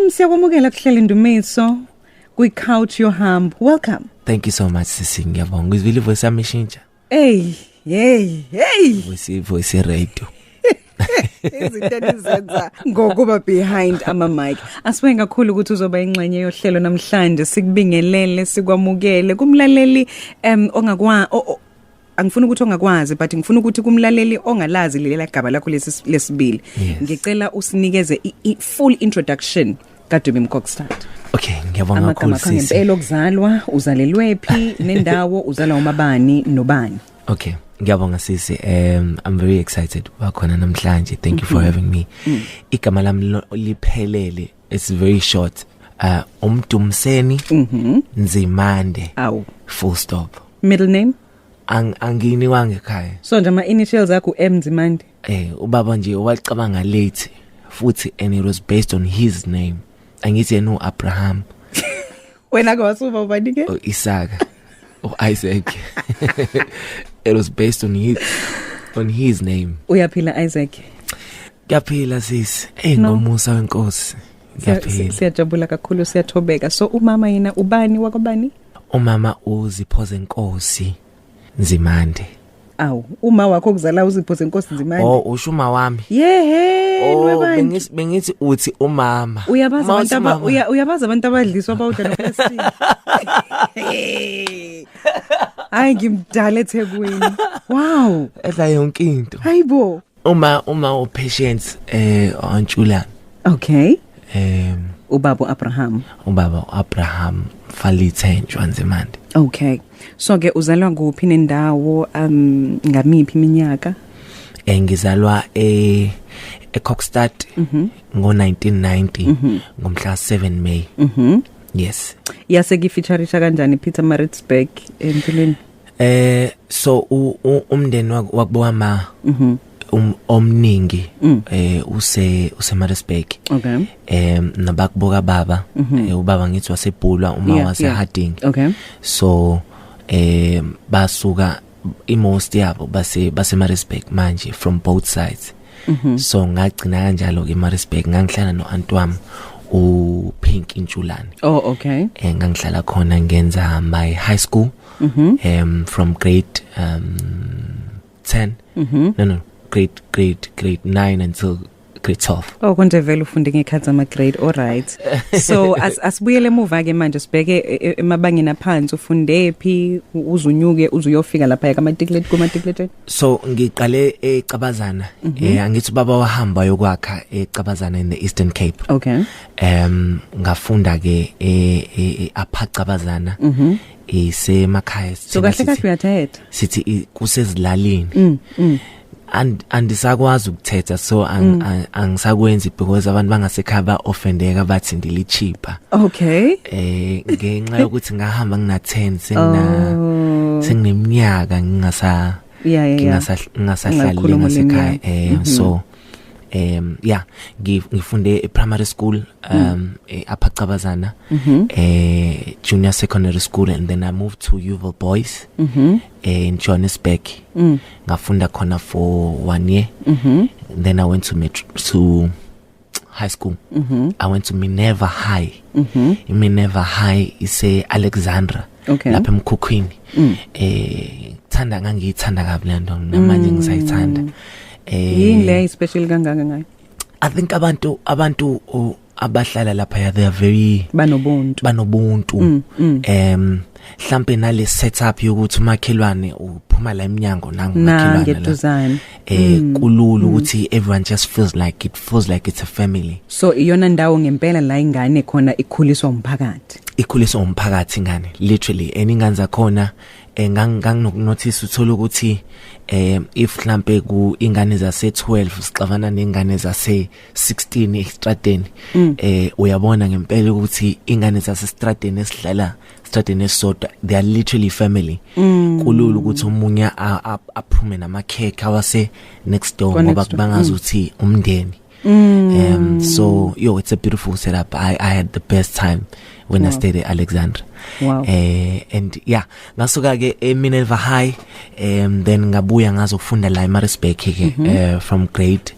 Siyakwamukela kuhlele Ndumiso kwi-couch yohambo. Welcome. Thank you so much sisi, ngiyabonga. Izwile voice yami ishintsha. Hey. Voice radio. Izinto zenza ngokuba behind ama mic. Asiwe kakhulu ukuthi uzoba ingxenye yohlelo namhlanje. Sikubingelele, sikwamukele kumlaleli angifuna ukuthi ongakwazi but ngifuna ukuthi kumlaleli ongalazi lela gaba lakho lesibili. Ngicela usinikeze full introduction kaDumi Mkokstad. Okay, ngiyabonga kakhulu sisi. Ngempela okuzalwa, uzalelwephi nendawo uzala umabani nobani. Okay, ngiyabonga sisi. I'm very excited bakhona namhlanje. Thank you for having me. Igama lami liphelele, it's very short. Umdumseni Nzimande. Full stop. Middle name? Angini wange ekhaya. So nje ama initials akho Nzimande. Ubaba nje wacabanga late futhi, and it was based on his name. Angithi no Abraham. Wena ke wasuba ubani ke? Isaka. Isaac. It was based on his name. Uyaphila Isaac? Ngiyaphila sis. Ngomusa wenkosi. Ngiyaphila. Siyajabula kakhulu, siyathobeka. So umama yena ubani wakabani? Umama uZiphoze Nkosi Nzimande. Uma wakho kuzala uZiphoze Nkosi Nzimande. Ushuma wami. Bengithi uthi umama. Uyabaza abantu abadliswa bawudla noPlastic. Hayi ngimdala eThekwini. Wow. Edla yonke into. Hayibo. Uma upatient ontshulana. Okay. Ubaba Abraham Falithe Nzimande. Okay. So ke uzalwa kuphi nendawo ngamiphi iminyaka? Ngizalwa eKokstad ngo1990 ngomhla 7 May. Yes. Yase ngifeatureisha kanjani Pietermaritzburg empilweni? So umndeni wakuboma omningi useMaritzburg. Okay. Nabakuboka baba, ubaba ngithi wasebhulwa, uma wasehading. Okay. So basuka most yabo baseMaritzburg manje from both sides. So ngagcina kanjalo ke Maritzburg, ngangihlala noAntwami uPink Intshulane. Okay. Ngangihlala khona ngenza my high school from grade 10. No, grade 9 until grade 12. Konje vele ufunde ngekhathi ama grade. All right. So asibuyele emuva ke manje sibheke emabangeni aphansi, ufunde phi, uzunyuke uzuyofika lapha kumatiklet. So ngiqale eCabazana. Angithi baba wahamba yokwakha eCabazana in the Eastern Cape. Okay. Ngafunda ke eCabazana. Isemakhaya. So kahle kahle uyathetha. Sithi kusezilalini. Andisakwazi ukuthetha, so angisakwenzi because abantu bangasekhaya offendeka bathi ndilichipa. Okay. Ngenxa yokuthi ngahamba ngina 10 sengineminyaka ngingasahlali ngasekhaya. So ngifunde primary school eCabazana, junior secondary school, and then I moved to Yuval Boys in Johannesburg. Ngafunda khona for 1 year. Then I went to high school. I went to Minerva High. Minerva High is Alexandra. Okay. Lapha eMkhukhwini. Thanda ngangiyithanda kabi lento, namanje ngisayithanda. Yini special kangaka ngayo? I think abantu abahlala lapha, they are very banobuntu. Mhlambe nale setup yokuthi umakhelwane uphuma la eminyango nangumakhelwane kulula ukuthi everyone just feels like it's a family. So iyona ndawo ngempela la ingane khona ikhuliswa umphakathi ingane, literally ingane zakhona. Nganginokunotice uthola ukuthi if mhlambe ku ingane zase 12 sixavana nengane zase 16 estradeni, uyabona ngempela ukuthi ingane zase estradeni esidlala estradeni esodwa, they are literally family. Kulula ukuthi umunye aphume namakhekhe awase next door ngoba kubangazi ukuthi umndeni. So it's a beautiful setup. I had the best time when I stayed at Alexandra. Wow. And ngasuka ke Minerva High, then ngabuya ngazofunda la eMaritzburg from grade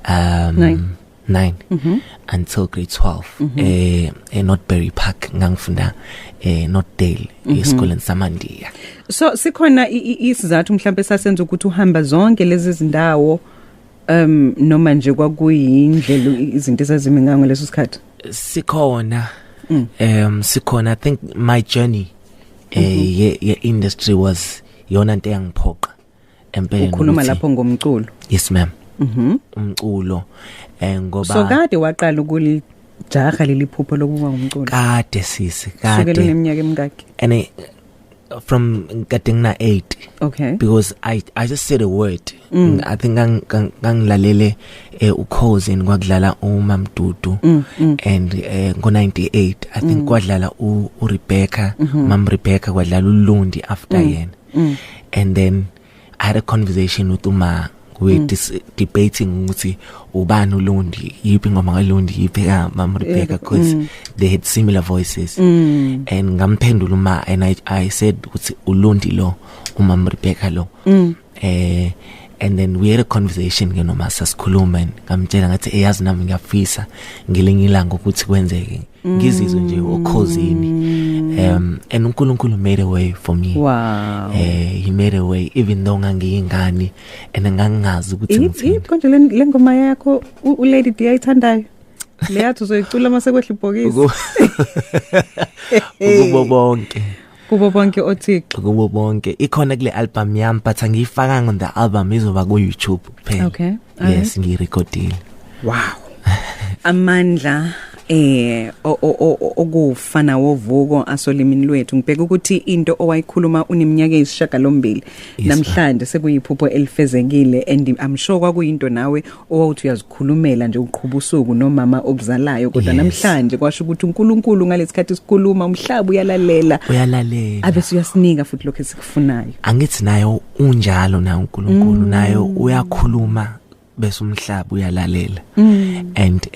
9 until grade 12 Northbury Park ngangifunda Northdale esikoleni samandiya. So sikhona isizathu mhlawumbe sasenza ukuthi uhamba zonke lezi zindawo noma nje kwakuyindlela izinto ezazimi ngango leso sikhathi? Sikhona I think my journey ye industry was yona into engiphoqa empeleni. Ukhuluma lapho ngomculo? Yes ma'am. Umculo ngoba so kade waqala ukulijaha leliphupho lokuba ngumculo? Kade sisi, kade. Sukela neminyaka emingaki? And from getting na 8. Okay. Because I just said a word. I think ngangilalele ukhozi kwakudlala uMamdudu and ngo98 I think kwadlala uRebecca, Mam Rebecca kwadlala uLundi after yena. And then I had a conversation with Uma. We're debating ukuthi ubani uLundi, yipi ngoma kaLundi, yipi kaMam Rebecca, because they had similar voices. And ngamphendula uma, and I said ukuthi uLundi lo, uMam Rebecca lo. And then we had a conversation noma sasikhuluma ngamtshela ngathi eyazi nami ngiyafisa ngelinye ilanga ukuthi kwenzeke ngizizwe nje okhosini. And uNkulunkulu made a way for me. Wow. He made a way even though ngangiyingane and ngangazi ukuthi ngithini. Konje le ngoma yakho uLady D ayithandayo le yathi uzoyicula mase kwehla ibhokisi? Kubo bonke oThixo. Kubo bonke. Ikhona kule album yami but angiyifaka on the album izoba ku YouTube kuphela. Okay. Yes, ngiyirecordile. Wow. Amandla okufana wovuko asolimini lwethu. Ngibheka ukuthi into owayikhuluma uneminyaka eyisishiyagalombili namhlanje sekuyiphupho elifezekile and I'm sure kwakuyinto nawe owawuthi uyazikhulumela nje uqhubha usuku nomama obuzalayo kodwa namhlanje kwasho ukuthi uNkulunkulu ngalesikhathi isikhuluma umhlaba uyalalela abese uyasinika futhi lokho esikufunayo. Angithi nayo unjalo na uNkulunkulu nayo uyakhuluma bese umhlaba uyalalela. And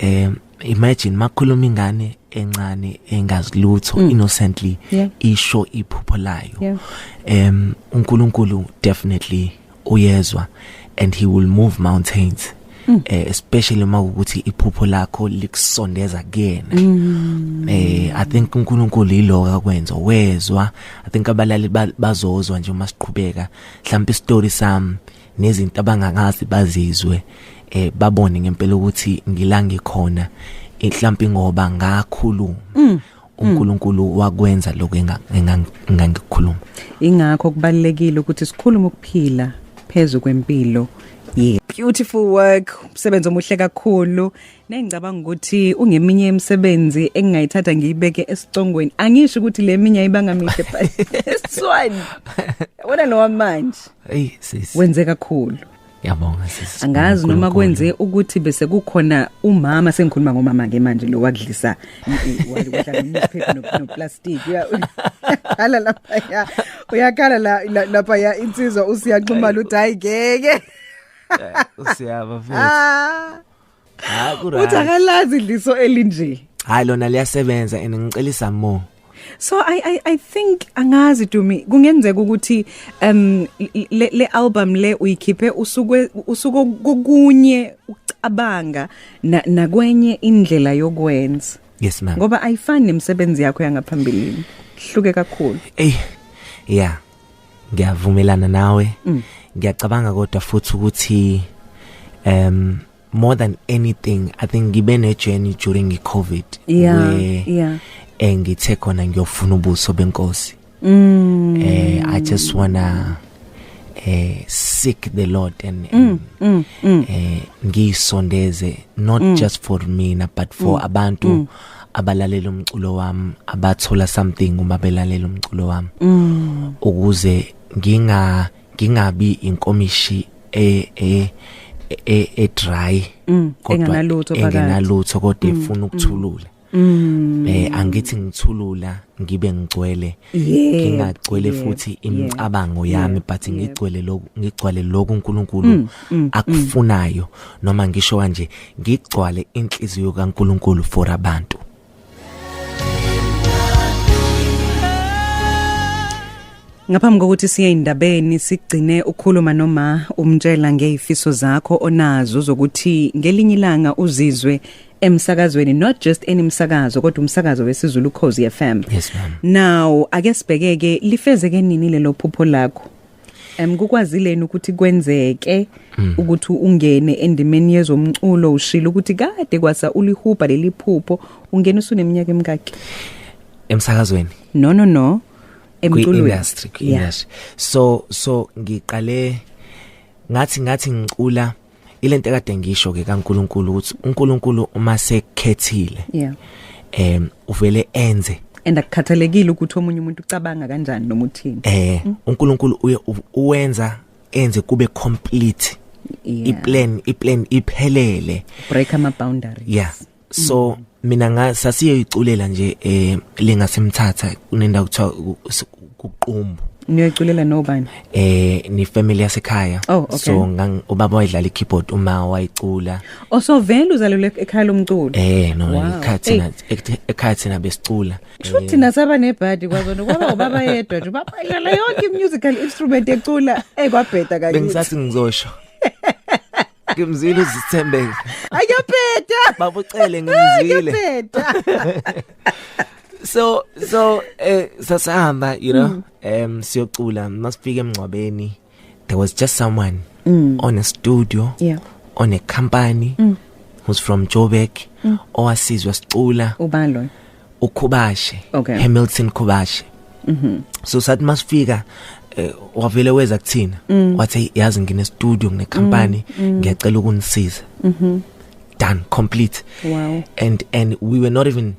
imagine makhuluma ingane encane engazilutho innocently isho iphupho layo. uNkulunkulu definitely uyezwa and he will move mountains. Especially makuthi iphupho lakho likusondeza kuyena. I think uNkulunkulu iloka akwenza wezwa. I think abalali bazozwa nje uma siqhubeka mhlawumbe istory sami nezinto abangangazi bazizwe babone ngempela ukuthi ngilanga ikhona mhlawumbe ngoba ngakhuluma uNkulunkulu wakwenza lokho engangikhuluma. Ingakho kubalekile ukuthi sikhulume ukuphila phezulu kwempilo. Yeah, beautiful work. Umsebenzi omuhle kakhulu. Nengicabanga ukuthi ungeminye imisebenzi engingayithatha ngiyibeke esicongweni. Angisho ukuthi le minya ibanga mihle Swani. Wena no manje. Hey sis. Wenze kakhulu. Yabonga sis. Angazi noma kwenze ukuthi bese kukhona umama sengikhuluma ngomama ke manje lo wadlisa wadla newspaper no plastic. Hala lapha uyakhala lapha ya insizwa usiyaxhuma luthi hayi ngeke. Usiyaba futhi. Uthi akalazi idliso elinje. Hayi lona liyasebenza and ngicelisa more. So I think angazi Dumi kungenzeka ukuthi le album le uyikhiphe usuku kokunye ucabanga na kwenye indlela yokwenza. Yes ma'am. Ngoba ayifani nemisebenzi yakho yangaphambili. Hluke kakhulu. Yeah. Ngiyavumelana nawe. Ngiyacabanga kodwa futhi ukuthi more than anything I think ngibe ne journey during COVID. Yeah. Engithe khona ngiyofuna ubuso benkosi. I just wanna seek the Lord and ngisondeze not just for me but for abantu abalalela umculo wami abathola something uma belalela umculo wami ukuze ngingabi inkomishi dry kodwa engenalutho kodwa efuna ukuthulula. Angithi ngithulula ngibe ngicwele ngingacwele futhi imicabango yami but ngigcwele lokho uNkulunkulu akufunayo noma ngisho kanje ngigcwale inhliziyo kaNkulunkulu for abantu. Ngaphambi kokuthi siye indabeni sigcine ukukhuluma noma umtshela ngezifiso zakho onazo zokuthi ngelinye ilanga uzizwe emsakazweni, not just enemsakazo kodwa umsakazo wesiZulu Khosi FM. Yes ma'am. Now ake sibhekeke lifezeke nini lelo phupho lakho? Kukwazileni ukuthi kwenzeke ukuthi ungene endimeni yezomculo ushilo ukuthi kade kwasa ulihuba leli phupho ungena usuneminyaka emingaki emsakazweni? No emculweni. Industry, industry. So ngiqale ngathi ngicula ilento ekade ngisho ke kaNkulunkulu ukuthi uNkulunkulu uma sekhethile uvele enze and akukhathalekile ukuthi omunye umuntu ucabanga kanjani noma uthini. uNkulunkulu uyenza enze kube complete. Iplan iphelele, break ama boundaries. So mina sasiyoyiculela nje lingasemthatha kunendawo kuthiwa kuQumbu. Niyoyiculela nobani? Ni family yasekhaya. Okay. So ubaba wayidlala ikeyboard, uma wayicula. So vele uzalelwe ekhaya lomculo? No, ekhaya thina besicula. Shuthi nasaba nebhadi kwazona kwaba ubaba yedwa nje baphayela yonke musical instrument ecula kwabheda kanje. Bengisathi ngizosho. Ngimzile uzithembeke. Ayaphetha. Babucele ngimzile. Ayaphetha. So sasahamba, you know, siyocula masifika emngcwabeni. There was just someone on a studio, on a company, who's from Joburg, owasizwa sicula. Ubalo? Ukhubashe. Okay. Hamilton Khubashe. So sathi masifika wavele weza kuthina wathi yazi ngine studio ngine company ngiyacela ukunisiza. Done, complete. Wow. And we were not even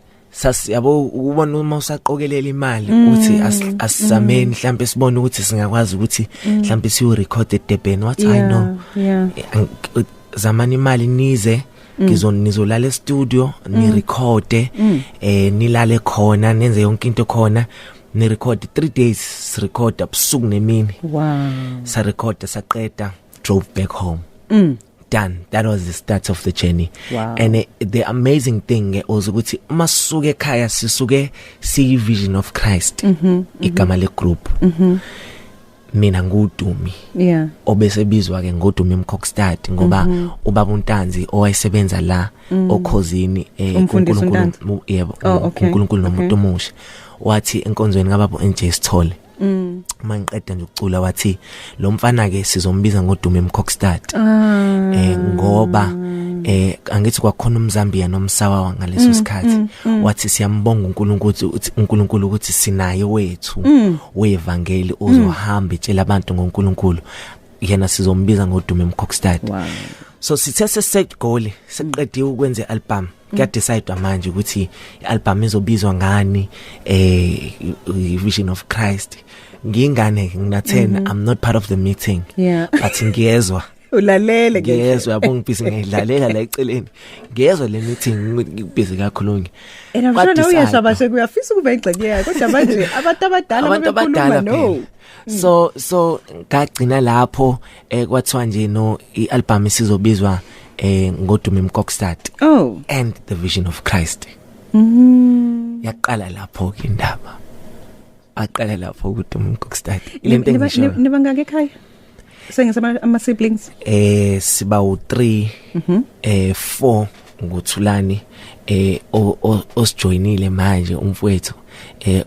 yabo ubona uma usaqokelela imali uthi asameni mhlambe sibone ukuthi singakwazi ukuthi mhlambe siyo record eDurban. What I know, zamani imali nize ngizolala e studio ni record nilale khona nenze yonke into khona ni record 3 days record ubusuku nemini. Wow. Sa record saqeda, drove back home. Done. That was the start of the journey. Wow. And the amazing thing was ukuthi uma sisuke ekhaya sisuke see Vision of Christ igama le group. Mina ngudumi obese bizwa ke ngudumi eMkhoksstad ngoba ubaba uNtanzi owayesebenza la okhosini uNkulunkulu yebo uNkulunkulu nomuntu omusha wathi enkonzweni kababa uNJ Sithole mangiqeda nje ukucula wathi lo mfana ke sizombiza ngodumo eMkhoksstad ngoba angithi kwakhona umZambia nomsawa ngaleso sikhathi wathi siyambonga uNkulunkulu ukuthi sinaye wethu wevangeli ozohamba etshela abantu ngoNkulunkulu, yena sizombiza ngodumo eMkhoksstad. Wow. So sithe set goal seqedwe ukwenza album. Decide manje ukuthi i-album izobizwa ngani, Vision of Christ. Ngingane ngina10, I'm not part of the meeting. But ngiyezwa ulalele ke ngiyezwa bongibhizi ngidlalela la eceleni, ngiyezwa le meeting ngibhizi kakhulu kodwa uyashaba sekuyafisa ukuba ingxenye yakhe kodwa manje abantu abadala no. So ngagcina lapho kwathiwa nje no i-album isizobizwa ngodumo eMkhoksstad and the Vision of Christ. Yaqala lapho ke indaba, aqala lapho ngodumo eMkhoksstad. Ilento engisho nibangake ekhaya sengisama ama siblings siba u3 4 nguThulani osjoinile manje umfowethu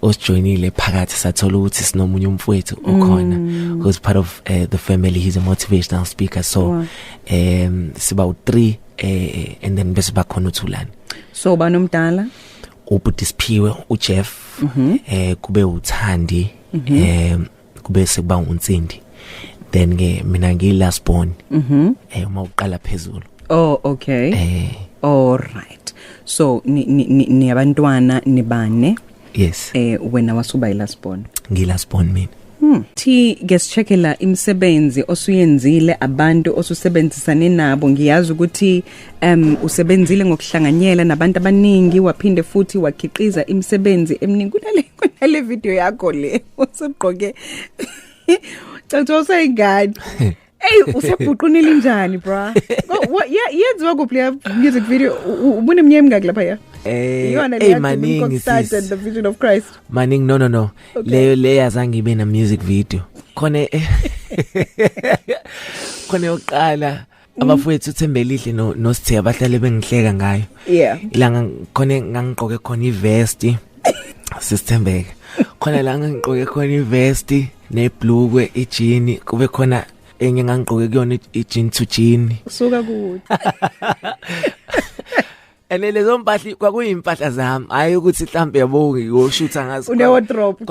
osjoinile phakathi sathola ukuthi sinomunye umfowethu okhona who's part of the family. He's a motivational speaker. So siba u3 and then bese bakhona uThulani. So banomdala uBudisiphiwe uJeff kube uThandi kube sekuba uNtsindi, then ke mina ngilast born uma uqala phezulu. Okay. All right. So ni abantwana nibane? Yes. Wena wasuba ilast born? Ngilast born mina. Thi ngesichekela imisebenzi osuyenzile, abantu osusebenzisane nabo, ngiyazi ukuthi usebenzile ngokuhlanganyela nabantu abaningi, waphinde futhi wakhiqiza imisebenzi eminingi. Kunale video yakho le usugqoke Chatho sayingani Hey, usebhuqunile njani bra? Yenziwa kuphi le music video? Ubone mnyemi ngaki lapha ya? Maningi sis. And the Vision of Christ. Maningi no. Okay. Le yazange ibe na music video. Khona yoqala abafowethu uThembelihle no Sithe abahlale bengihleka ngayo. Yeah. Ilanga khona ngangigqoke khona ivest. Sisithembeke. Khona la ngigqoke khona ivest nebhlukwe ijini kube khona enye ngangigqoke kuyona ijini to jean. Usuka kude. Lezo mpahla kwakuyimpahla zami hayi ukuthi mhlambe yabo ngiyoshootha ngazo une wardrobe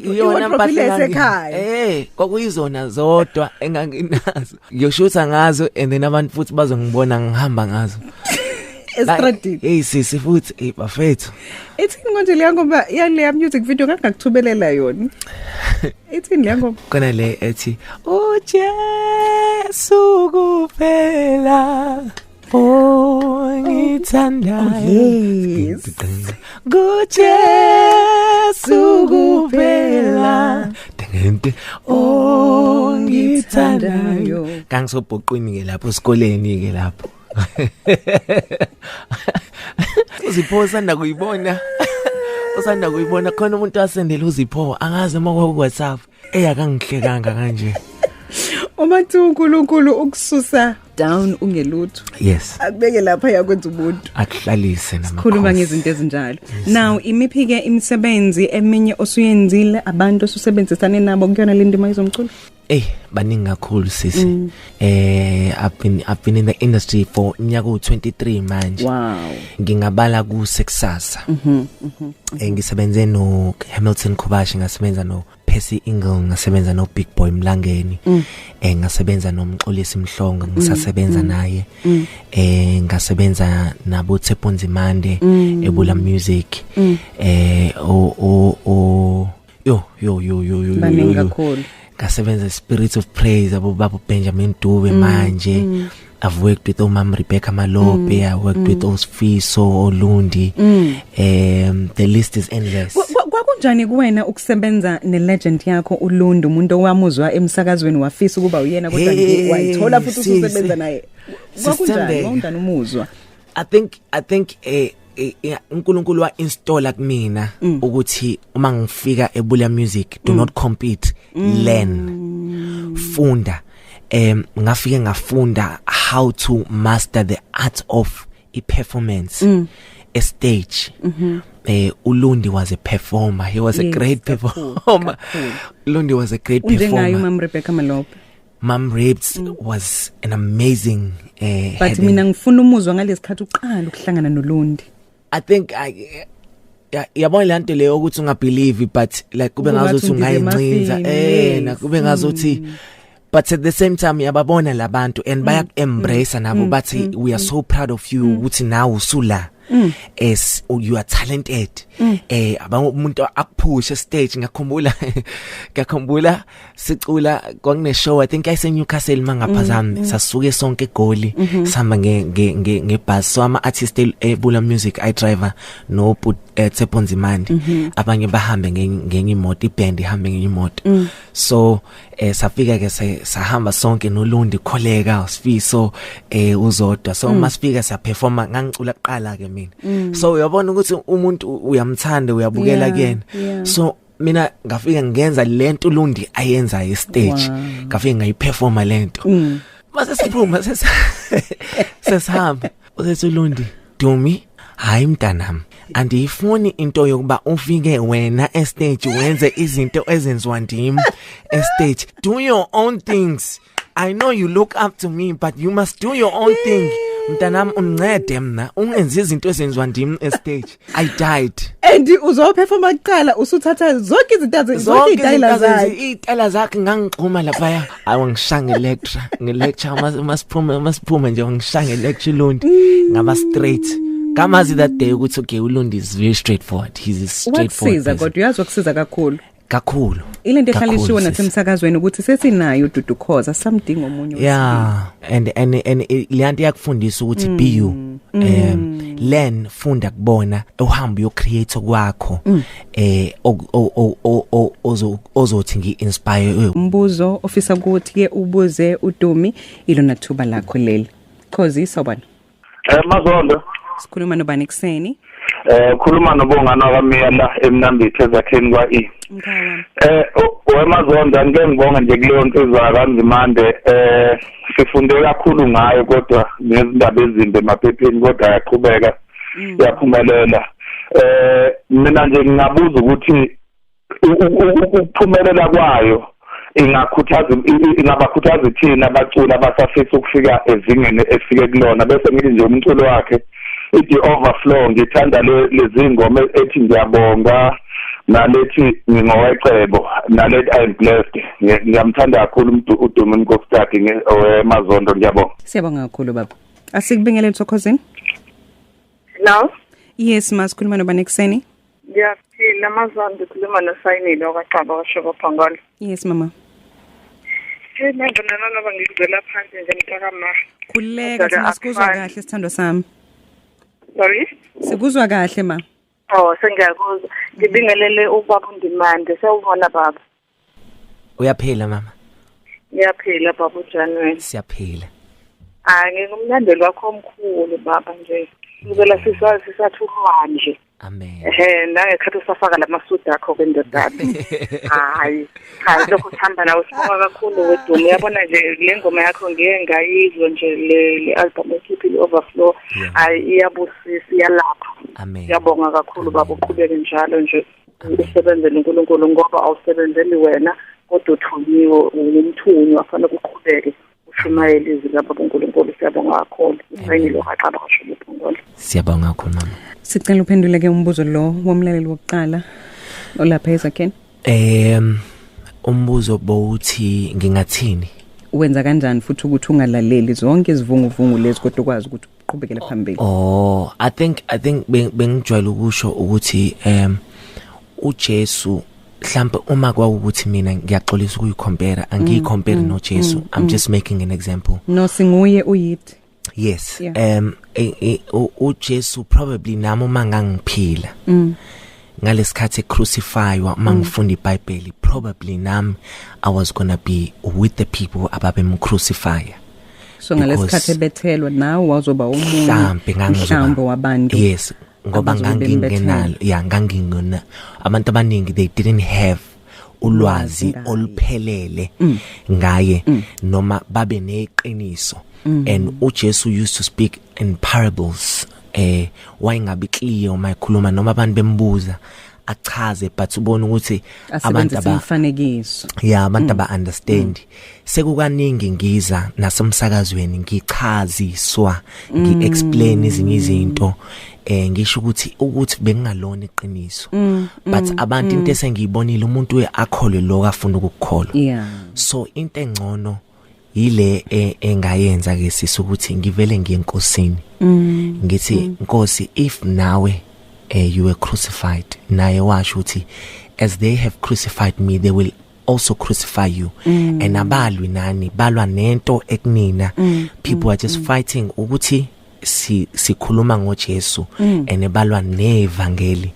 iyona mpahla ekhaya kwakuyizona zodwa enganginazo ngiyoshootha ngazo and then abantu futhi bazongibona ngihamba ngazo estradini sisi futhi bafethu ithini konje le ngoma yale music video ngakuthubelela yona ithini le ngoma kona le ethi Jesu kuphela ngithandayo Jesu kuphela ngithandayo kangisobhoqini ke lapho esikoleni ke lapho uZipho usanda kuyibona khona umuntu asendela uZipho angazi uma ku WhatsApp akangihlekanga kanje uma uNkulunkulu ukususa down ungelutho yes akubeke lapha yakwenza umuntu akuhlalise namakhosi khuluma ngezinto ezinjalo now imiphike imisebenzi eminye osuyenzile abantu osusebenzisane nabo kuyona le ndima izomculo baningi kakhulu sisi I've been in the industry for nyaka 23 manje wow ngingabala ku Sexasa ngisebenze no Hamilton Kubashi ngasebenza no Percy Ingle ngasebenza no Big Boy Mlangeni ngasebenza nomxolisi Mhlongo ngisasebenza naye ngasebenza nabo Tshepo Nzimande eBula Music yo baningi kakhulu ngasebenza Spirits of Praise abo baba Benjamin Dube manje I've worked with Mama Rebecca Malope I worked with Osfiso Olundi the list is endless kwakunjani kuwena ukusebenza nelegend yakho uLundi umuntu owamuzwa emsakazweni wafisa ukuba uyena kodwa wayithola futhi usebenza naye kwakunjani wawundana umuzwa I think uNkulunkulu wa installa kumina ukuthi uma ngifika eBula Music do not compete learn funda ngafike ngafunda how to master the art of a performance a stage uLundi was a performer he was a great performer Lundi was a great performer unjengayo Mama Rebecca Malope Mam Rebs was an amazing but mina ngifuna umuzwa ngalesikhathi uqala ukuhlangana noLundi I think yabona lento leyo ukuthi ungabelieve but like kube ngazothi ungayincinza na kube ngazothi but at the same time yababona labantu and baya embrace nabo bathi we are so proud of you ukuthi now usula as you are talented umuntu akuphusha stage ngakhumbula sicula kwakune show I think ayise Newcastle mangaphazami sasuke sonke eGoli sihamba ngebus so ama artist eBula Music I driver no Tshepo Nzimande abanye bahambe ngenye imoto iband ihambe ngenye imoto so safika ke sahamba sonke noLundi kholeka Sifiso uzodwa so masifika sa performa ngangicula kuqala ke mina so uyabona ukuthi umuntu uyamthanda uyabukela kuyena so mina ngafika ngenza lento uLundi ayenza e-stage ngafika ngayiperforma lento mase siphuma sesihamba usethi uLundi Dumi hayi mntanami andiyifuni into yokuba ufike wena e-stage wenze izinto ezenziwa ndim e-stage do your own things I know you look up to me but you must do your own thing mntanami ungincede mina ungenze izinto ezenziwa ndim e-stage I died and uzoperforma kuqala usuthatha zonke izinto zonke izitayela zakhe ngangixhuma lapha awangishange lecture masiphuma nje ngishange lecture Lundi ngaba straight kamazi that day ukuthi okay uLundi is very straightforward he's a straightforward kodwa uyazi ukusiza kakhulu kakhulu ilento ehlalishiwe nasemsakazweni ukuthi sesinayo Dudu Khoza samdinga omunye yeah and leyanto yakufundisa ukuthi be you learn funda kubona uhamba yo create kwakho ozothi ngi-inspire umbuzo ofisa ukuthi ke ubuze uDumi ilona thuba lakho leli Khozi sobana Mazondo sikhuluma nobani kuseni khuluma nobongana kwamiyela emnambithi ezakheni kwa wemazondo angeke ngibonga nje kuleyo nsizwa kaMzimande sifunde kakhulu ngayo kodwa nezindaba ezimbi emaphepheni kodwa yaqhubeka yaphumelela mina nje ngingabuza ukuthi ukuphumelela kwayo ingabakhuthaza thina abaculi abasafisa ukufika ezingeni efike kulona bese ngithi nje umculo wakhe ithi overflow ngithanda lezi ngoma ethi ngiyabonga nalethi ngingowecebo nalethi I'm blessed ngiyamthanda kakhulu uDumi Nkosithathe ngemazondo ngiyabonga siyabonga kakhulu baba asikubingelele Thokozini no yes masikhuluma nobani kuseni ngiyaphila Mazondo khuluma noSayinile okaXaba kaShoko Phongolo yes mama mina nginanana bangizela phansi nje mntakama khuleka sisikuzwa kahle sithando sami sorry sikuzwa kahle ma sengiyakuzwa ngibingelele ubaba uNdimande sewubona baba uyaphila mama ngiyaphila baba uJanuary siyaphila ngingumlandeli wakho omkhulu baba nje ngibela sisathulwa nje amen nangekhathi usafaka lamasudu akho kwendodana hayi lokho uthanda nawe sibonga kakhulu weDumi yabona nje le ngoma yakho ngiye ngayizwa nje le album ekhiphi overflow iyabusisa iyalapha amen ngiyabonga kakhulu baba uqhubeke njalo nje usebenzele uNkulunkulu ngoba awusebenzeli wena kodwa uthunyiwe umthunywa afana ukuqhubeke ushumayela izwi laba uNkulunkulu siyabonga kakhulu Sayinile okaXaba kaShoko Phongolo siyabonga kakhulu mama sicela uphendule ke umbuzo lo womlaleli wokuqala olapha ezakheni umbuzo bowuthi ngingathini wenza kanjani futhi ukuthi ungalaleli zonke izivunguvungu lezi kodwa ukwazi ukuthi uqhubekele phambili I think bengijwayele ukusho ukuthi uJesu mhlambe uma kwawukuthi mina ngiyaxolisa ukuyicompare angiyicompare noJesu I'm just making an example no singuye uyithi yes uJesu probably nami uma ngangiphila ngalesikhathi crucifywa mangifunda iBhayibheli probably nami I was going to be with the people ababemcrucify so ngalesikhathi ebethelwa nawe wazoba mhlambe wabantu yes ngoba ngangingenalo ngangingena abantu abaningi they didn't have ulwazi oluphelele ngaye noma babe neqiniso and uJesu used to speak in parables wayingabi clear uma ekhuluma noma abantu bembuza achaze but ubona ukuthi abantu abafanekiso abantu aba understand sekukaningi ngiza nasemsakazweni ngichaziswa ngiexplain izinye izinto ngisho ukuthi bengalona iqiniso but abantu into esengiyibonile umuntu uyakholwe lo afuna ukukholwa so into engcono yile engayenza ke sisi ukuthi ngivele ngiyenkosini ngithi Nkosi if nawe you were crucified naye washo uthi as they have crucified me they will also crucify you and abalwi nani balwa nento ekunina people are just fighting ukuthi sikhuluma ngoJesu enebalwa nevangeli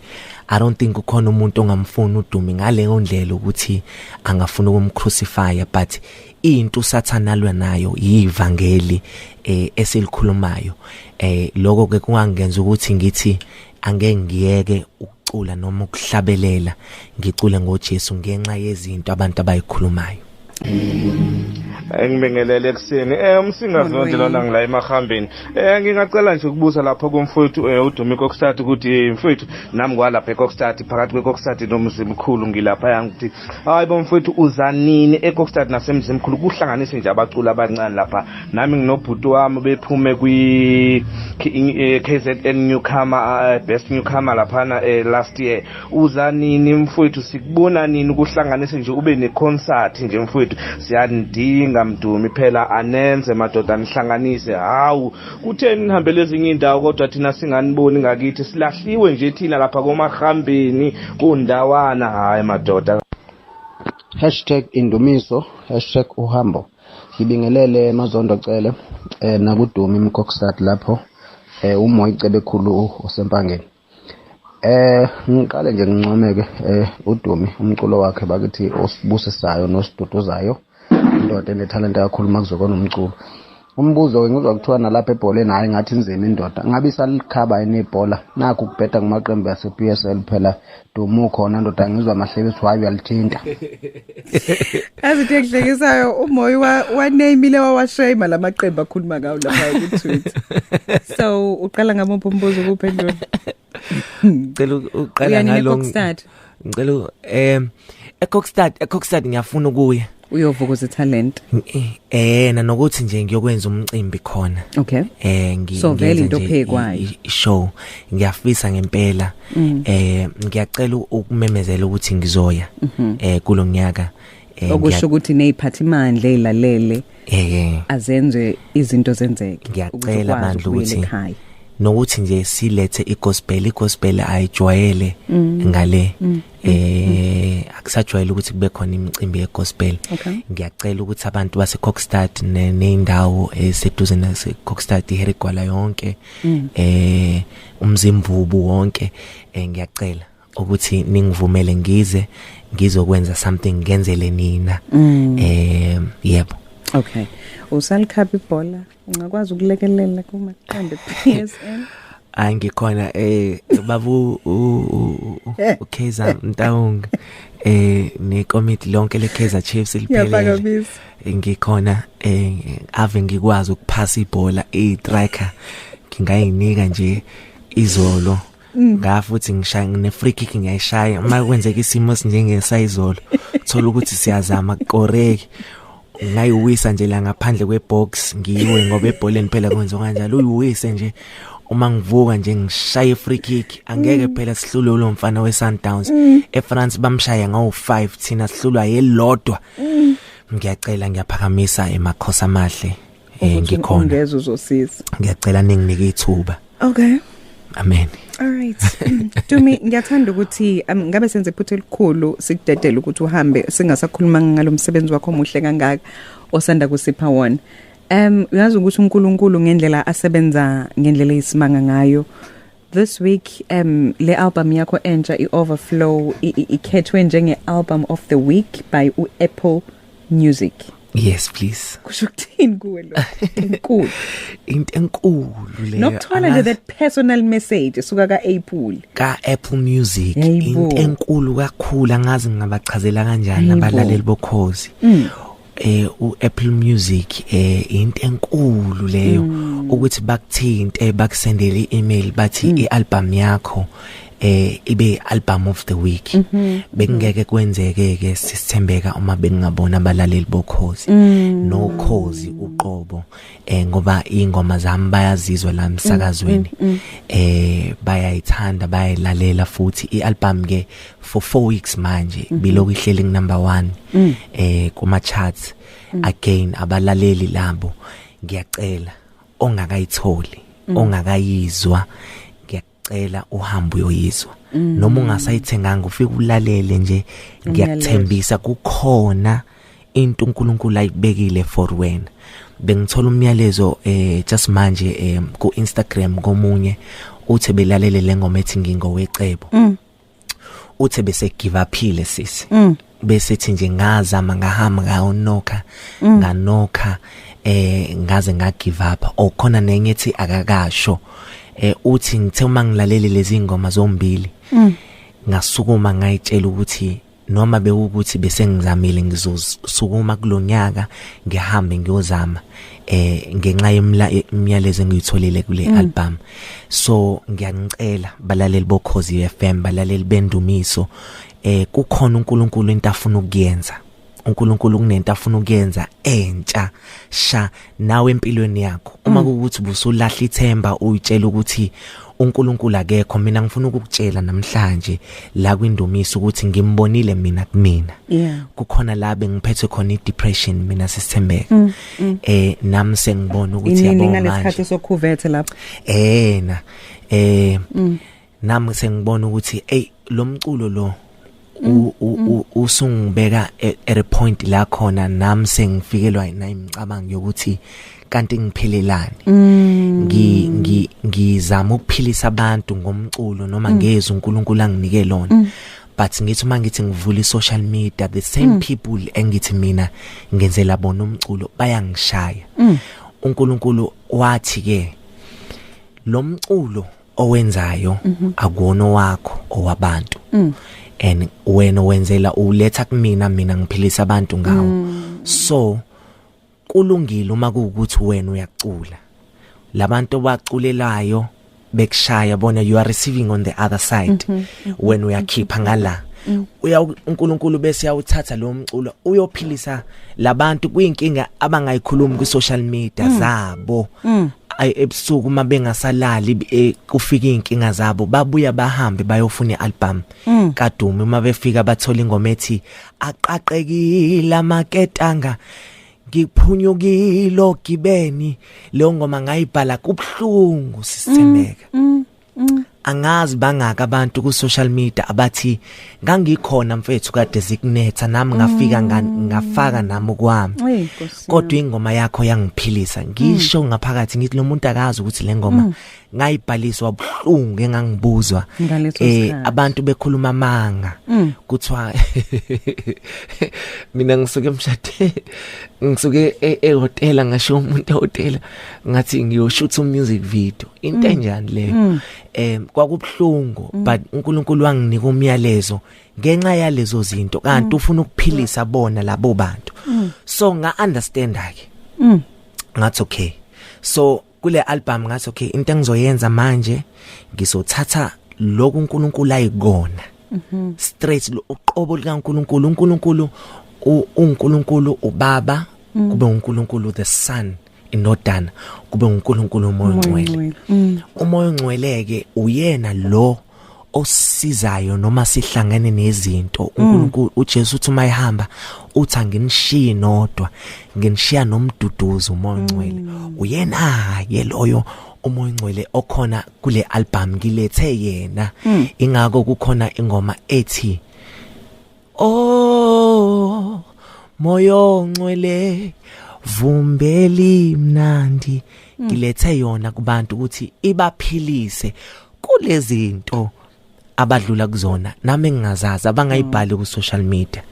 I don't think ukhona umuntu ongamfuna uDumi ngaleyo ndlela ukuthi angafuna ukumcrucify but into usathana alwa nayo yivangeli esilikhulumayo lokho ke kungangenza ukuthi ngithi angeke ngiyeke ukucula noma ukuhlabelela ngicule ngoJesu ngenxa yezinto abantu abayikhulumayo Ngibingelele ekseni umsingazi lona ngila emahambeni ngingacela nje ukubuza lapha kumfowethu uDumi Nkosithathe ukuthi mfowethu nami kwalapha eKokstad phakathi kweKokstad nomzimkhulu ngilapha yangithi hayi bomfowethu uzanini eKokstad nasemzimkhulu kuhlanganise nje abaculi abancane lapha nami nginobhuti wami bephume kwi KZN newcomer best newcomer lapha last year uzanini mfowethu sikubona nini kuhlanganise nje ube neconcert nje mfowethu siyandinga Mdumi phela anenze madoda nihlanganise hawu kutheni nihambele ezinye indawo kodwa thina singaniboni ngakithi silahliwe nje thina lapha komahambeni kundawana hayi madoda #indumiso #uhambo. Ngibingelele Mazondo Cele nakudumi imkokstad lapho umoya icebe khulu usempangeni. Ngiqale nje ngincomeke uDumi umculo wakhe bakithi osibusisayo nosiduduzayo indoda enetalente kakhulu makuzokona umculo. Umbuzo ke ngizwa kuthiwa nalapha ebholeni hayi ngathi inzima indoda ngabe isalikhaba enebhola nakho kubheda kumaqembu yase PSL phela Dumu khona ndoda ngizwa mahlebe ethi wayo yalithinta. Azitheklekisayo umoya wanamile wawashema lamaqembu akhuluma ngawo lapha ku-Twitter. So uqala ngamuphi umbuzo kuphendula? Ngicela uqala ngalong. Ngicela eKokstad ngiyafuna ukuya. Uyovukuza talent. Nokuthi nje ngiyokwenza umcimbi khona. Okay. So vele into phekwayo. Show ngiyafisa ngempela. Ngiyacela ukumemezela ukuthi ngizoya kulonyaka. Okusho ukuthi neziphathimandla ezilalele. Azenze izinto zenzeke. Ngiyacela bandla ukuthi nokuthi nje silethe igospel ayijwayele ngale akusajwayele ukuthi kube khona imicimbi yegospel. Ngiyacela ukuthi abantu base Kokstad neindawo eseduze nase Kokstad iherigwala yonke umzimvubu wonke ngiyacela ukuthi ningivumele ngize ngizokwenza something ngenzele nina. Yebo. Okay. Usalikhapha ibhola ungakwazi ukulekelela kuma qembu PSL? Angikhona babu uKaizer Ntaung necommittee lonke leKaizer Chiefs liphele. Ngikhona ave ngikwazi ukuphasa ibhola striker ngingayinika nje izolo. Ngafuthi ngishaya ne free kick ngiyashaya uma kwenzeka isimo sinjengesayizolo thola ukuthi siyazama koreki ngayiwisa nje la ngaphandle kwebox ngiyiwe ngoba ebholeni phela kwenza kanjalo uyiwise nje uma ngivuka nje ngishaya free kick angeke phela sihlule lo mfana weSundowns eFrance bamshaya ngawo5 thina sihlulwa yelodwa. Ngiyacela ngiyaphakamisa emakhosi amahle ngikhona ngeze uzosiza ngiyacela ninginike ithuba. Okay. Amen. All right. Dumi ngiyathanda ukuthi ngabe senze iphutha elikhulu sikudedela ukuthi uhambe singasakhuluma ngalomsebenzi wakho omuhle kangaka osanda kusipha wona. Uyazi ukuthi uNkulunkulu ngendlela asebenza ngendlela isimanga ngayo. This week le album yakho entsha iOverflow ikhethwe njenge album of the week by Apple Music. Yes please. Kusho ukuthini kuwe lo? Enkulu. Into enkulu leyo. Nokuthola nje that personal message esuka ka-Apple Music. Into enkulu kakhulu angazi ngingabachazela kanjani abalaleli bokhozi. uApple Music into enkulu leyo ukuthi bakuthinte bakusendele i-email bathi ialbum yakho ibe album of the week. Bekungeke kwenzeke ke sisithembeka uma bengabona abalaleli bokhozi no khozi uqobo ngoba ingoma zami bayazizwa la emsakazweni bayayithanda bayilalela futhi ialbum ke for 4 weeks manje biloko ihleli number 1 kuma charts. Again abalaleli labo ngiyacela ongakayitholi ongakayizwa ngiyacela uhambe uyoyizwa noma ungasayithenganga ufike ulalele nje ngiyakuthembisa kukhona into uNkulunkulu ayibekile for wena. Bengithola umyalezo just manje ku Instagram komunye uthi belalele lengoma ethi ngingowecebo uthi bese give upile sisi bese thi nje ngazama ngahamba ngaonokha nganokha ngaze nga give up okhona nenye ethi akakasho uthi ngithe uma ngilalele lezi ngoma zombili ngasukuma ngayitshela ukuthi noma bekuthi bese ngizamile ngizosukuma kulonyaka ngihambe ngiyozama ngenxa yemiyalezo engiyitholile kule album. So ngiyanicela balaleli bokhozi FM balaleli bendumiso kukhona uNkulunkulu into afuna ukuyenza. uNkulunkulu kunento afuna ukuyenza entsha sha nawe empilweni yakho uma ukuthi busulahla ithemba uyitshela ukuthi uNkulunkulu akekho. Mina ngifuna ukukutshela namhlanje la kwindumiso ukuthi ngimbonile mina kumina kukhona la bengiphethwe khona idepression mina sisithembeka nami sengibona ukuthi yabo manje ngesikhathi sokhuvethe lapho nami sengibona ukuthi lo mculo lo usungibeka at a point la khona nami sengifikelwa nayimicabango yokuthi kanti ngiphelelani ngizama ukuphilisa abantu ngomculo noma ngezwe uNkulunkulu anginike lona but ngithi mangithi ngivula social media the same people engithi mina ngenzela bona umculo bayangishaya uNkulunkulu wathi ke lo mculo owenzayo akuona wakho owabantu and wena wenzela uletha kumina ngiphilisa abantu ngawo so kulungile uma kuukuthi wena uyacula labantu baculelayo bekushaya bona you are receiving on the other side when uyakhipha ngala uNkulunkulu bese yawuthatha lo mculo uyophilisa labantu kuyinkinga abangayikhulumi ku social media zabo ebusuku uma bengasalali kufika inkinga zabo babuya bahambe bayofuna ialbum kaDumi uma befika bathola ingoma ethi aqaqekile amaketanga ngiphunyukile ogibeni leyo ngoma ngayibhala kubhlungu sisithembeka angazi bangaka abantu ku social media abathi ngangikhona mfethu kade zikunetha nami ngafika ngafaka nami kwami kodwa ingoma yakho yangiphilisa ngisho ngaphakathi ngithi lo muntu akazi ukuthi le ngoma ngayibhaliswa ubhlungu engangibuzwa abantu bekhuluma manga kuthiwa mina ngisuke emshade ngisuke ehotela ngasho umuntu ehotela ngathi ngiyoshoot music video into enjani leyo kwakubhlungu but uNkulunkulu wanginika umyalezo ngenxa yalezo zinto kanti ufuna ukuphilisa bona labo bantu so nga understand ake ngathi okay so kule album ngathi okay into engizoyenza manje ngizothatha lokhu uNkulunkulu ayikona straight uqobo likaNkulunkulu uNkulunkulu uNkulunkulu ubaba kube uNkulunkulu the son indodana kube uNkulunkulu umoya ongcwele umoya ongcweleke uyena lo osizayo noma sihlangane nezinto uNkulunkulu uJesu uthi mayihamba uthi anginishiye nodwa nginishiya nomduduzo umoya ongcwele uyena yeloyo umoya ongcwele okhona kule album ngilethe yena ingako kukhona ingoma ethi oh moya ongcwele vumbeli mnandi ngilethe yona kubantu ukuthi ibaphilise kulezinto abadlula kuzona nami ngingazazi abangayibhali ku social media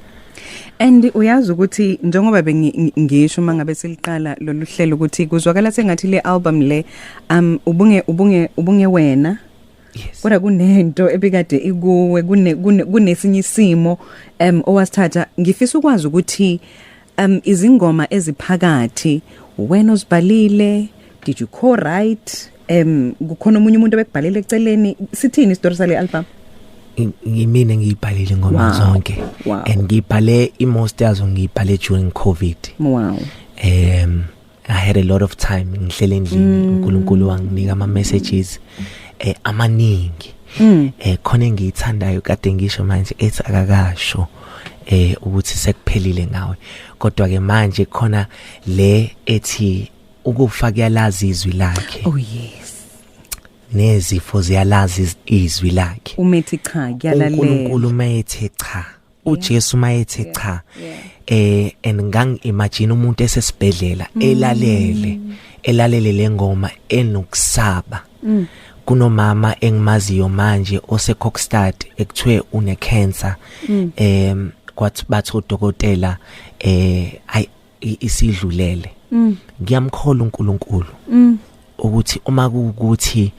and uyazi ukuthi njengoba bengisho mangabe siliqala lolu hlelo ukuthi kuzwakala sengathi le album le ubunge wena kodwa kunento ebikade ikuwe kunesinye isimo owasithatha ngifisa ukwazi ukuthi izingoma eziphakathi wena uzibhalile did you co-write kukhona umunye umuntu obekubhalile eceleni sithini istory sale album ngimina ngiyibhalile ingoma zonke and ngibhale most yazo ngibhale during COVID I had a lot of time ngihlele endlini uNkulunkulu wanginika ama messages amaningi khona engiyithandayo kade ngisho manje ethi akakasho ukuthi sekuphelile ngawe kodwa ke manje khona le ethi ukufa kuyalazi izwi lakhe oh yes nezifo ziyalazi izwi lakhe umethi cha kuyalalela uNkulunkulu mayethe cha uJesu mayethe cha and imagine umuntu esesibhedlela elalele lengoma enokusaba kunomama engimaziyo manje oseKokstad ekuthiwe une cancer kwathi batho dokotela isidlulele ngiyamkhola uNkulunkulu ukuthi uma kuukuthi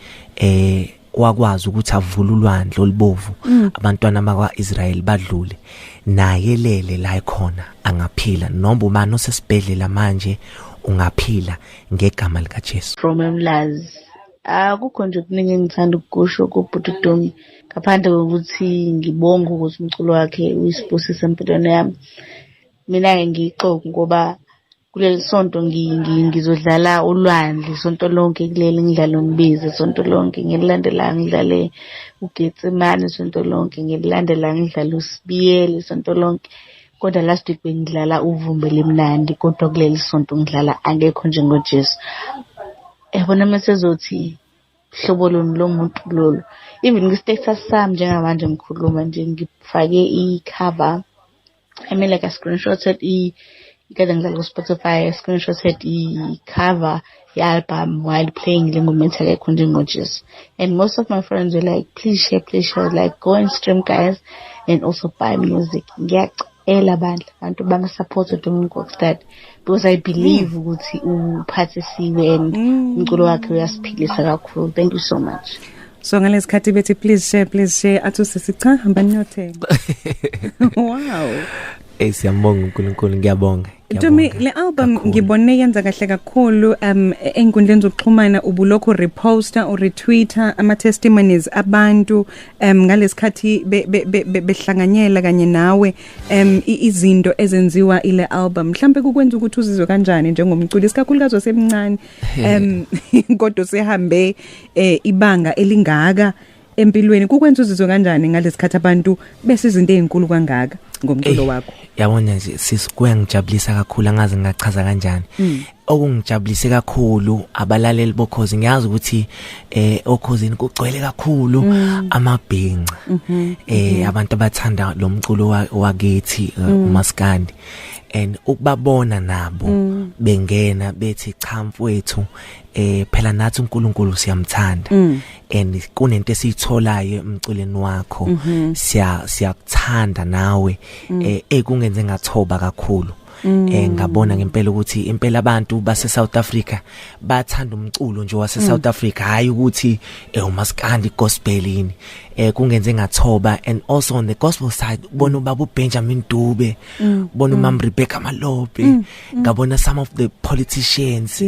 wakwazi ukuthi avule ulwandle olubovu abantwana bakwaIsrael badlule naye lele la ikhona angaphila noma ubani osesibhedlela manje ungaphila ngegama lika Jesu from Emlazi akukho nje okuningi engithanda ukusho kuBhutudumi ngaphandle kokuthi ngibonga ukuthi umculo wakhe uyisibusisa empilweni yami mina ngiyixoxa ngoba kuleli sonto ngizodlala ulwandle sonto lonke kuleli ngidlala umbize sonto lonke ngelilandela ngidlale uGetsemane sonto lonke ngelilandela ngidlala uSibiyele sonto lonke kodwa last week bengidlala uvumbele mnandi kodwa kuleli sonto ngidlala angekho njengoJesu ebona mesezothi hlobo luni lomuntu lolo. Even ku-status sami njengamanje ngikhuluma nje ngifake i-cover, I mean like I screenshotted ikade ngidlala ku-Spotify, screenshotted i-cover album while playing Mental Health Contingos. And most of my friends were like, please share, like go and stream guys and also buy music. Ngiyacela bantu banga-support uDumi Kokstad because I believe ukuthi uphathisiwe and umculo wakhe uyasiphilisa kakhulu. Thank you so much. So ngalesikhathi bethi please share athu sisicha hamba niyothenga. Wow. Siyambonga uNkulunkulu, ngiyabonga. Dumi, le album ngibone yenza kahle kakhulu enkundleni zokuxhumana, ubulokho reposter or retweeter ama testimonies abantu ngalesikhathi behlanganyela kanye nawe izinto ezenziwa ile album. Mhlambe kukwenza ukuthi uzizwe kanjani njengomculi isikakhulukazi osemncane kodwa sehambe ibanga elingaka empilweni, kukwenza uzizwe kanjani ngalesikhathi abantu bese izinto ezinkulu kangaka ngomculo wakho? Yabona nje sisikuyangjabulisa kakhulu, angazi ngachaza kanjani. Okungijabulise kakhulu abalaleli bokhozi, ngiyazi ukuthi okhozini kugcwele kakhulu amabhinqa, abantu abathanda lo mculo wakithi uMaskandi, and ukubabona nabo bengena bethi cha mfowethu phela nathi uNkulunkulu siyamthanda, and kunento esiyitholayo emculweni wakho, siyakuthanda nawe, ekungenze ngathoba kakhulu. Ngabona ngempela ukuthi impela abantu base South Africa bathanda umculo nje wase South Africa, hayi ukuthi uMaskandi gospel yini, kungenze ngathoba. And also on the gospel side bona ubaba uBenjamin Dube, bona uMam Rebecca Malope, ngabona some of the politicians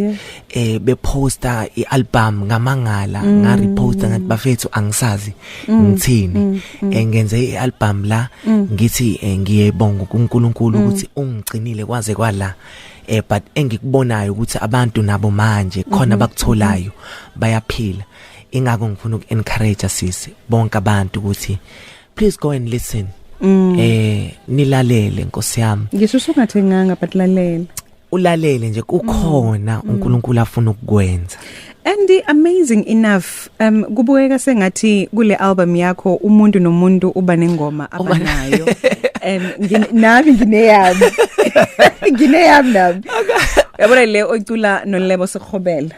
beposta ialbum ngamangala, ngareposta ngathi bafethu angisazi ngithini, ngenze ialbum la ngithi ngiyebonga kuNkulunkulu ukuthi ungigcinile kwaze kwala, but engikubonayo ukuthi abantu nabo manje khona bakutholayo bayaphila. Ingakho ngifuna uku-encourage sisi bonke abantu ukuthi please go and listen, nilalele Nkosi yami. Ngisho usungathenganga but lalela, ulalele nje, kukhona uNkulunkulu afuna ukukwenza. And amazing enough, kubukeka sengathi kule album yakho umuntu nomuntu uba nengoma abanayo. Nami ngineyami. Ngineyami nami. Yabona le oyicula noLebo Sekhobela,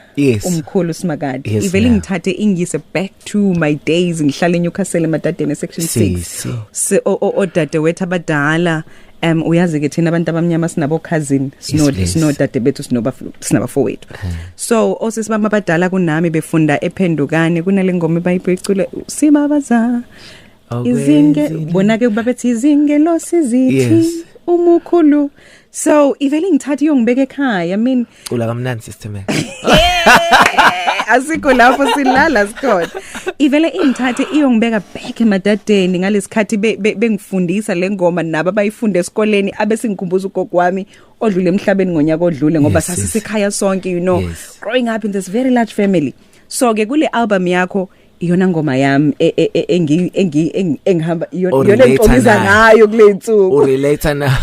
umkhulu Simakade, ivele ngithathe ingise back to my days ngihlala eNewcastle emadadeni section 6. Odade wethu abadala, uyazi ke thina abantu abamnyama sinabo cousin, sinodade bethu sinabafowethu. So osisibama abadala kunami befunda ePhendukane kunale ngoma bayicula sibabaza izinge, bona ke babethi izinge lo sizithi umukhulu. So ivele ngithatha iyongibeka ekhaya, I mean cula kamnandi system asikho lapho silala sikhona. Ivele ingithathe iyongibeka back emadadeni ngalesikhathi bengifundisa lengoma nabo abayifunde esikoleni, abesingikhumbuza ugogo wami odlule emhlabeni ngonyaka odlule ngoba sasisekhaya sonke, you know, growing up in this very large family. So ke kule album yakho iyona ngoma yami engihamba iyona engixolisa ngayo kule nsuku. Urelate na.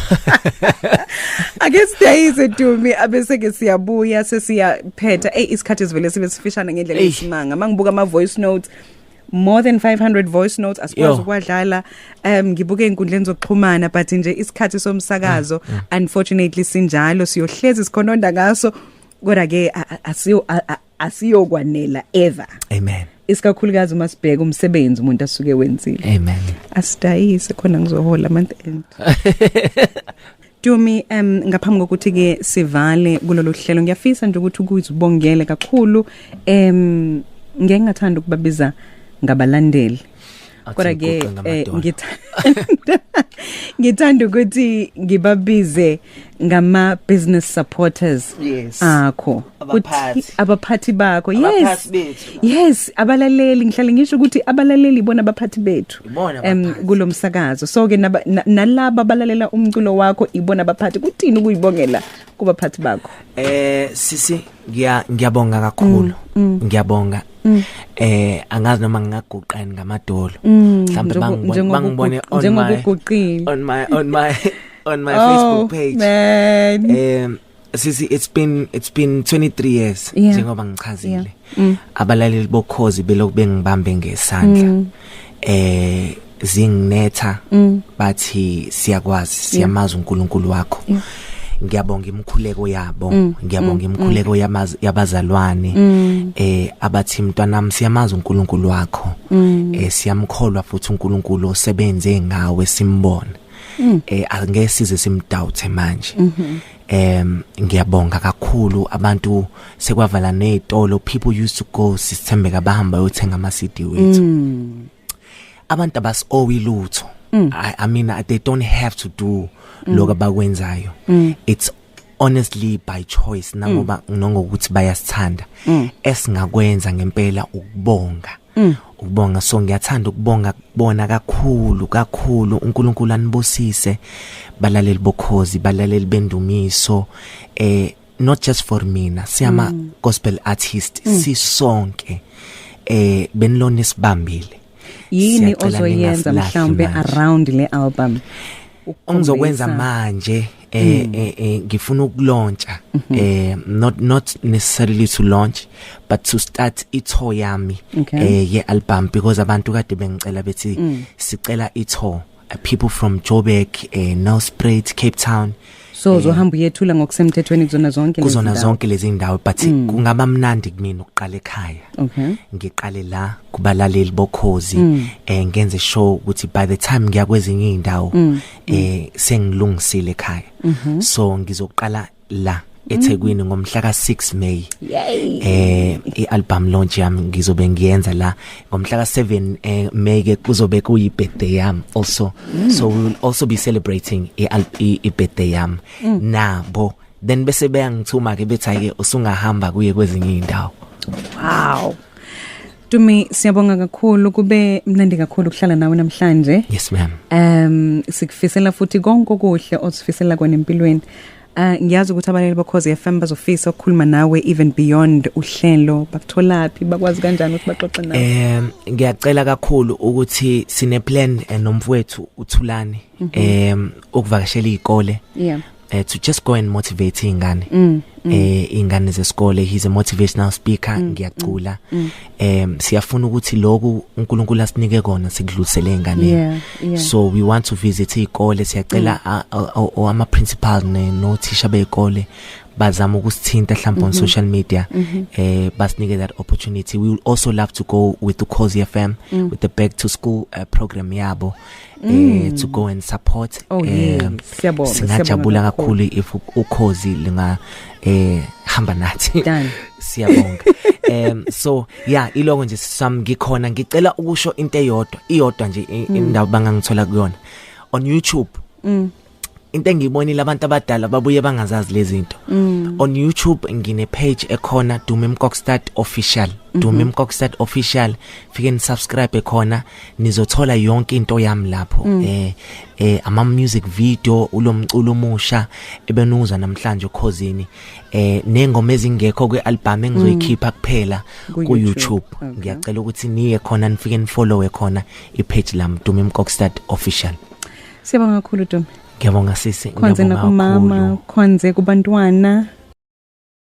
I guess days Dumi abese ke siyabuya sesiyaphetha isikhathi sivele sibe sifishana ngendlela esimanga. Mangibuka ama voice notes, more than 500 voice notes asikwazi ukwadlala, ngibuke inkundleni zokuxhumana, but nje isikhathi somsakazo unfortunately sinjalo, siyohlezi sikhononda ngaso, kodwa ke asiyokwanela ever. Amen. Isikakhulukazi umasibheka umsebenzi umuntu asuke wenzile. Amen. Asidayise khona ngizohola month end. Dumi, ngaphambi kokuthi ke sivale kulolu hlelo, ngiyafisa nje ukuthi ukuzibongele kakhulu, ngeke ngathanda ukubabiza ngabalandeli, kodwa ke ngithanda ukuthi ngibabize ngama business supporters akho, abaphathi bakho. Yes, abalaleli, ngihlale ngisho ukuthi abalaleli bona abaphathi bethu kulomsakazo. So ke nalabo abalalela umculo wakho ibona abaphathi. Kuthini ukuyibongela kubaphathi bakho? Sisi ngiyabonga kakhulu, ngiyabonga. Angazi noma ngingaguqani ngamadolo, mhlawumbe bangibone on my Facebook page. Man. Sisi it's been 23 years njengoba ngichazile. abalaleli bokhozi belokhu bengibambe ngesandla zinginetha bathi siyakwazi siyamazi uNkulunkulu wakho ngiyabonga imkhuleko yabo ngiyabonga imkhuleko yabazalwane abathi mntwanami siyamazi uNkulunkulu wakho siyamkholwa futhi uNkulunkulu osebenze ngawe simbona angeke size simdoubt manje ngiyabonga kakhulu abantu sekwavala nezitolo people used to go sithembeka bahamba uyothenga ama CD wethu abantu abasi lutho I mean they don't have to do lokho abakwenzayo it's honestly by choice nangoba ngokuthi bayasithanda esingakwenza ngempela ukubonga so ngiyathanda ukubonga kubona kakhulu uNkulunkulu anibusise balaleli bokhozi balaleli bendumiso not just for mina siyama gospel artist sisonke benilona isibambile yini ozoyenza mhlawumbe around le album ongizokwenza manje ngifuna ukulauncha not necessarily to launch but to start itour yami ye album because abantu kade bengicela bethi sicela itour people from Joburg Nelspruit Cape Town so uzohamba uyethula ngokusemthethweni kuzona zonke lezi ndawo but kungaba mnandi kimi ukuqala ekhaya ngiqale la kubalaleli bokhozi ngenze show ukuthi by the time ngiya kwezinye indawo sengilungisile ekhaya so ngizoqala la eThekwini ngomhla ka6 May ialbum launch yami ngizobe ngiyenza la ngomhla ka7 May ke kuzobe kuyi birthday yami also so we will also be celebrating i birthday yami nabo then bese bayangithuma ke bethi ke usungahamba kuye kwezinye indawo wow Dumi siyabonga kakhulu kube mnandi kakhulu ukuhlala nawe namhlanje yes ma'am sikufisela futhi konke okuhle osifisela kona empilweni ngiyazi ukuthi abaleli bokhozi FM bazofisa ukukhuluma nawe even beyond uhlelo bakutholapi bakwazi kanjani ukuthi baxoxe nawe ngiyacela kakhulu ukuthi sine plan nomfowethu uThulani ukuvakashela izikole to just go and motivate ingane ingane zesikole he's a motivational speaker ngiyacula siyafuna ukuthi lokhu uNkulunkulu asinike kona sikudlulisele ingane so we want to visit izikole siyacela ama principal no teacher bezikole bazama ukusithinta mhlawumbe on social media basinike that opportunity we will also love to go with the Ukhozi FM with the back to school program yabo to go and support siyabonga kakhulu if Ukhozi linga hamba nathi siyabonga so yeah iloko nje ngikhona ngicela ukusho into iyodwa nje indawo bangangithola kuyona on YouTube into engiyibonile abantu abadala babuye bangazazi lezi zinto on YouTube ngine page ekhona Dumi Mkokstad official Dumi Mkokstad official fike ni subscribe ekhona nizothola yonke into yami lapho ama music video ulomculo omusha ebenuza namhlanje ukhozini nengoma ezingekho kwealbum engizoyikhipha kuphela ku YouTube ngiyacela ukuthi niye khona nifike nifollow khona ipage lami Dumi Mkokstad official siyabonga kakhulu Dumi ngiyabonga sisi ngiyabonga kakhulu khonze kubantwana